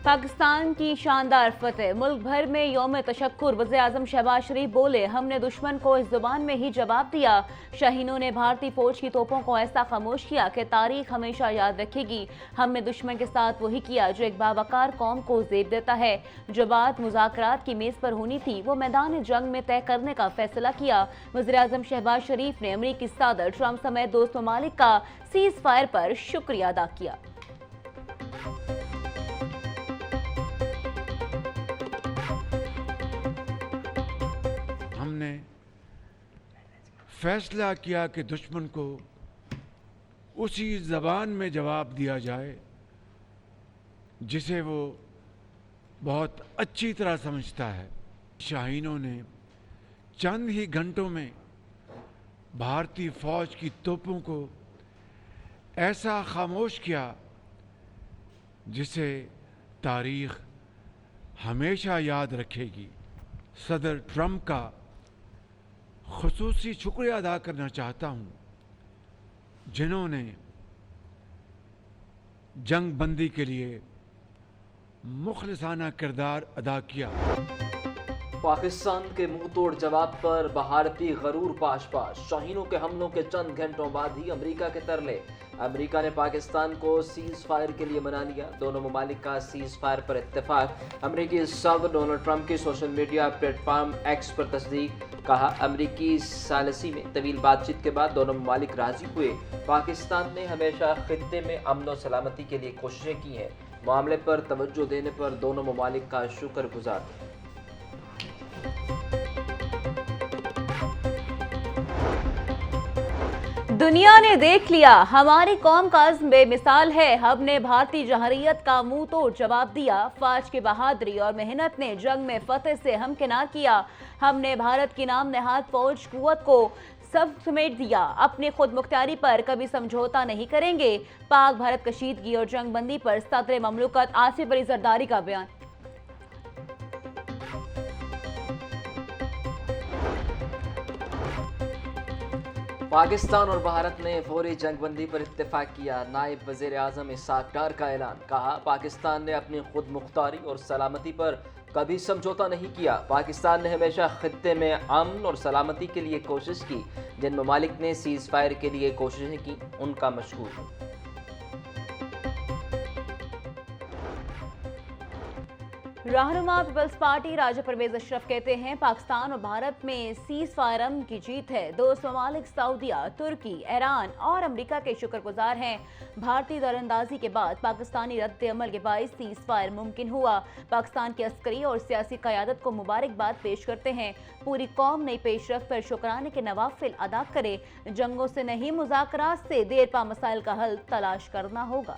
पाकिस्तान की शानदार फतेह। मुल्क भर में यौम तशक्कुर। वज़ीर-ए-आज़म शहबाज शरीफ बोले, हमने दुश्मन को इस जुबान में ही जवाब दिया। शाहीनों ने भारतीय फौज की तोपों को ऐसा खामोश किया कि तारीख हमेशा याद रखेगी। हमने दुश्मन के साथ वही किया जो एक बावकार कौम को ज़ेब देता है। जो बात मुज़ाकरात की मेज़ पर होनी थी वो मैदान जंग में तय करने का फैसला किया। वज़ीर-ए-आज़म शहबाज शरीफ ने अमरीकी सदर ट्रंप समेत दोस्त ममालिक का सीज़ फायर पर शुक्रिया अदा किया। हमने फैसला किया कि दुश्मन को उसी ज़बान में जवाब दिया जाए जिसे वो बहुत अच्छी तरह समझता है। शाहीनों ने चंद ही घंटों में भारतीय फौज की तोपों को ऐसा खामोश किया जिसे तारीख हमेशा याद रखेगी। सदर ट्रंप का खुसूसी शुक्रिया अदा करना चाहता हूँ जिन्होंने जंग बंदी के लिए मुखलिसाना किरदार अदा किया। पाकिस्तान के मुंह तोड़ जवाब पर भारतीय गरूर पाश पाश। शाहीनों के हमलों के चंद घंटों बाद ही अमेरिका के तरले। अमेरिका ने पाकिस्तान को सीज फायर के लिए मना लिया। दोनों ममालिक का सीज फायर पर इत्तेफाक। अमेरिकी सदर डोनाल्ड ट्रंप की सोशल मीडिया प्लेटफॉर्म एक्स पर तस्दीक। कहा, अमेरिकी सालिसी में तवील बातचीत के बाद दोनों ममालिक राजी हुए। पाकिस्तान ने हमेशा खित्ते में अमन और सलामती के लिए कोशिशें की हैं। मामले पर तवज्जो देने पर दोनों ममालिक का शुक्रगुजार हैं। दुनिया ने देख लिया, हमारी कौम का अज़्म बेमिसाल है। हमने भारतीय जहरीत का मुंह तोड़ जवाब दिया। फौज की बहादुरी और मेहनत ने जंग में फतेह से हमकिनार किया। हमने भारत की नाम नहाद फौज कुव्वत को सब समेट दिया। अपनी खुद मुख्तारी पर कभी समझौता नहीं करेंगे। पाक भारत कशीदगी और जंग बंदी पर सदर ममलुकत आसिफ अली जरदारी का बयान। पाकिस्तान और भारत ने फौरी जंगबंदी पर इत्तेफाक किया। नायब वज़ीर आज़म इसाक डार का ऐलान। कहा, पाकिस्तान ने अपनी खुद मुख्तारी और सलामती पर कभी समझौता नहीं किया। पाकिस्तान ने हमेशा खित्ते में अमन और सलामती के लिए कोशिश की। जिन ममालिक ने सीज फायर के लिए कोशिशें की उनका मशकूर हूँ। रहनुमा पीपल्स पार्टी राजा परवेज अशरफ कहते हैं, पाकिस्तान और भारत में सीज फायर अमन की जीत है। दोस्त ममालिक सऊदीया, तुर्की, ईरान और अमेरिका के शुक्रगुजार हैं। भारतीय दरअंदाजी के बाद पाकिस्तानी रद्द अमल के बाइस सीज फायर मुमकिन हुआ। पाकिस्तान की अस्करी और सियासी क़यादत को मुबारकबाद पेश करते हैं। पूरी कौम नई पेशरफ्त पर शुक्राने के नवाफिल अदा करे। जंगों से नहीं, मुज़ाकरात से देर पा मसाइल का हल तलाश करना होगा।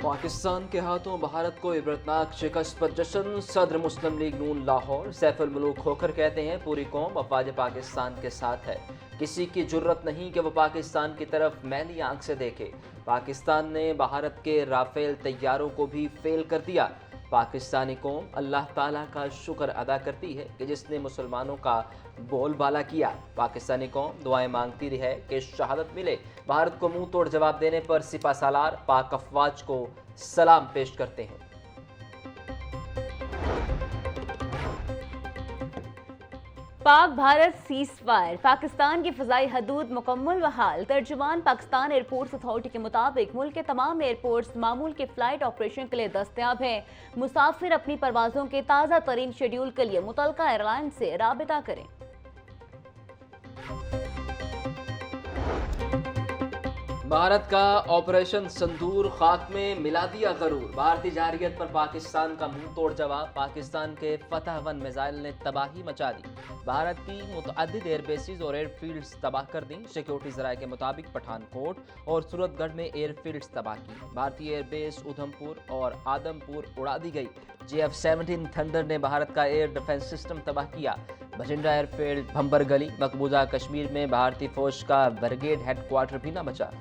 पाकिस्तान के हाथों भारत को इबरतनाक शिकस्त पर जश्न। सदर मुस्लिम लीग नून लाहौर सैफुल मुलूक खोखर कहते हैं, पूरी कौम अफवाज पाकिस्तान के साथ है। किसी की जुर्रत नहीं कि वो पाकिस्तान की तरफ मैली आंख से देखे। पाकिस्तान ने भारत के राफेल तैयारों को भी फेल कर दिया। पाकिस्तानी कौम अल्लाह ताला का शुक्र अदा करती है कि जिसने मुसलमानों का बोलबाला किया। पाकिस्तानी कौम दुआएं मांगती रही है कि शहादत मिले। भारत को मुंह तोड़ जवाब देने पर सिपा सालार पाक अफवाज को सलाम पेश करते हैं। Pak Bharat cease fire. पाकिस्तान की फ़ज़ाई हदूद मुकम्मल बहाल। तर्जुमान पाकिस्तान एयरपोर्ट्स अथॉरिटी के मुताबिक मुल्क के तमाम एयरपोर्ट्स मामूल के फ़्लाइट ऑपरेशन के लिए दस्तयाब हैं। मुसाफिर अपनी परवाज़ों के ताज़ा तरीन शेड्यूल के लिए मुतल्लिका एयरलाइन से राबिता करें। भारत का ऑपरेशन संदूर खाक में मिला दिया गरूर। भारतीय जहरीत पर पाकिस्तान का मुंह तोड़ जवाब। पाकिस्तान के फतह 1 मिसाइल ने तबाही मचा दी। भारत की मुतअद्दिद एयरबेसेस और एयरफील्ड्स तबाह कर दी। सिक्योरिटी ज़राए के मुताबिक पठानकोट और सूरतगढ़ में एयरफील्ड्स तबाह की। भारतीय एयरबेस उधमपुर और आदमपुर उड़ा दी गई। JF-17 थंडर ने भारत का एयर डिफेंस सिस्टम तबाह किया। भटिंडा एयरफील्ड, भंबर गली, मकबूजा कश्मीर में भारतीय फौज का ब्रिगेड हेडक्वार्टर भी न बचा।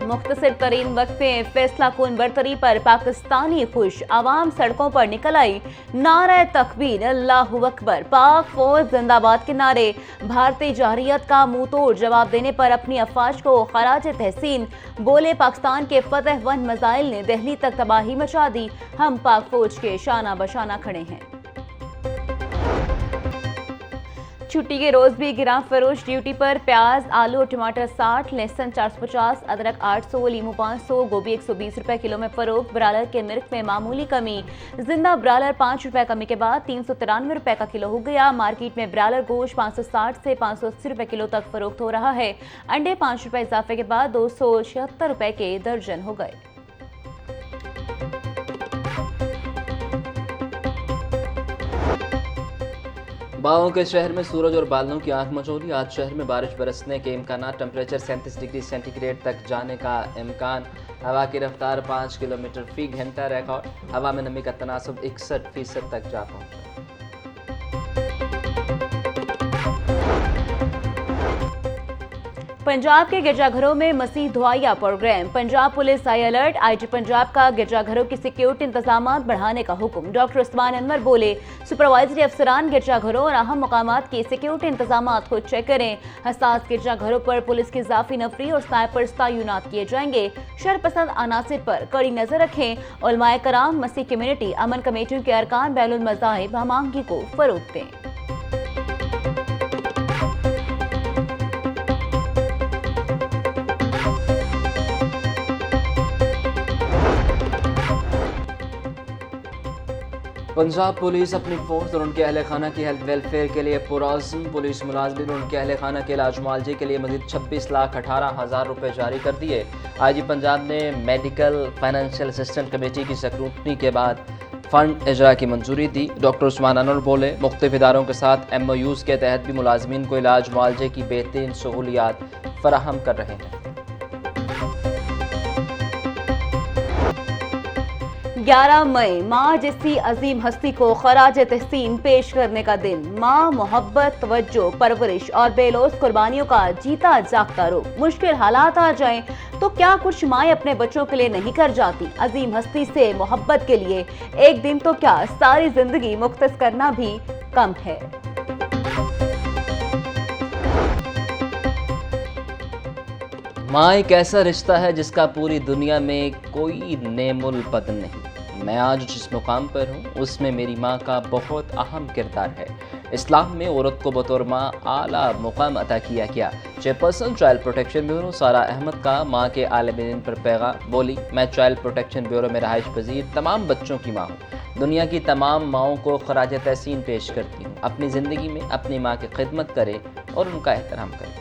मुख्तसर तरीन वक्त में फैसला कून बरतरी पर पाकिस्तानी खुश, आवाम सड़कों पर निकल आई, नारा तकबीर, अल्लाहू अकबर, पाक फौज जिंदाबाद के नारे। भारतीय जहरियत का मुंह तोड़ जवाब देने पर अपनी अफवाज को खराज तहसीन, बोले पाकिस्तान के फतह वन मिसाइल ने दिल्ली तक तबाही मचा दी, हम पाक फौज के शाना बशाना खड़े हैं। छुट्टी के रोज भी गिराम फरोश ड्यूटी पर। प्याज, आलू और टमाटर 60, लहसुन 450, अदरक 800, लीमू 500, गोभी 120 रुपए किलो में फरोख्त। ब्रालर के नर्ख में मामूली कमी, जिंदा ब्रालर 5 रुपए कमी के बाद 393 रुपए का किलो हो गया। मार्केट में ब्रालर गोश्त 560 से 580 रुपए किलो तक फरोख्त हो रहा है। अंडे 5 रुपए इजाफे के बाद 276 रुपए के दर्जन हो गए। बाहों के शहर में सूरज और बादलों की आंख मचोली। आज शहर में बारिश बरसने के इम्कान। टेम्परेचर 37 डिग्री सेंटीग्रेड तक जाने का इम्कान। हवा की रफ्तार 5 किलोमीटर फी घंटा रिकॉर्ड। हवा में नमी का तनासब 61% तक जा पहुंचा। पंजाब के गिरजाघरों में मसीह दुआया programme. Punjab police high alert. IG Punjab का गिरजाघरों की सिक्योरिटी इंतजाम बढ़ाने का हुक्म। डॉक्टर उस्मान अनवर बोले, सुपरवाइजरी अफसरान गिरजाघरों और अहम मकामात के सिक्योरिटी इंतजाम खुद चेक करें। हसास गिरजाघरों पर पुलिस की इजाफी नफरी और स्नाइपर्स तैनात किए जाएंगे। शरपसंद अनासिर पर कड़ी नजर रखें। उलमाए कराम, मसीह कम्युनिटी, अमन कमेटियों के अरकान बैनुल मज़ाहिब हमआहंगी को फरोग दें। पंजाब पुलिस अपनी फोर्स और उनके अहल खाना की हेल्थ वेलफेयर के लिए पुरज़्म। पुलिस मुलाजमिन और उनके अहल खाना के इलाज मुआवजे के लिए मजीद 26,18,000 रुपये जारी कर दिए। आईजी पंजाब ने मेडिकल फाइनेंशियल असिस्टेंट कमेटी की स्क्रूटनी के बाद फंड इजरा की मंजूरी दी। डॉक्टर उस्मान अनवर बोले, मुख्तलिफ इदारों के साथ MOUs के तहत भी मुलाजमिन को इलाज मुआवजे की बेहतरीन सहूलियात फराहम कर रहे हैं। 11 मई माँ जैसी अजीम हस्ती को खराज तहसीन पेश करने का दिन। माँ मोहब्बत, तवज्जो, परवरिश और बेलौस कुर्बानियों का जीता जागता रूप। मुश्किल हालात आ जाएं तो क्या कुछ माएँ अपने बच्चों के लिए नहीं कर जाती? अजीम हस्ती से मोहब्बत के लिए एक दिन तो क्या सारी जिंदगी मुख्तस करना भी कम है। माँ एक ऐसा रिश्ता है जिसका पूरी दुनिया में कोई नेमुल बदल नहीं। मैं आज जिस मुकाम पर हूँ उसमें मेरी माँ का बहुत अहम किरदार है। इस्लाम में औरत को बतौर माँ आला मुकाम अता किया गया। चेयरपर्सन चाइल्ड प्रोटेक्शन ब्यूरो सारा अहमद का माँ के आलम दिन पर पैगाम। बोली, मैं चाइल्ड प्रोटेक्शन ब्यूरो में रहाइश पजीर तमाम बच्चों की माँ हूँ। दुनिया की तमाम माँओं को खराज तहसीन पेश करती हूँ। अपनी ज़िंदगी में अपनी माँ की खिदमत करें और उनका एहतराम करें।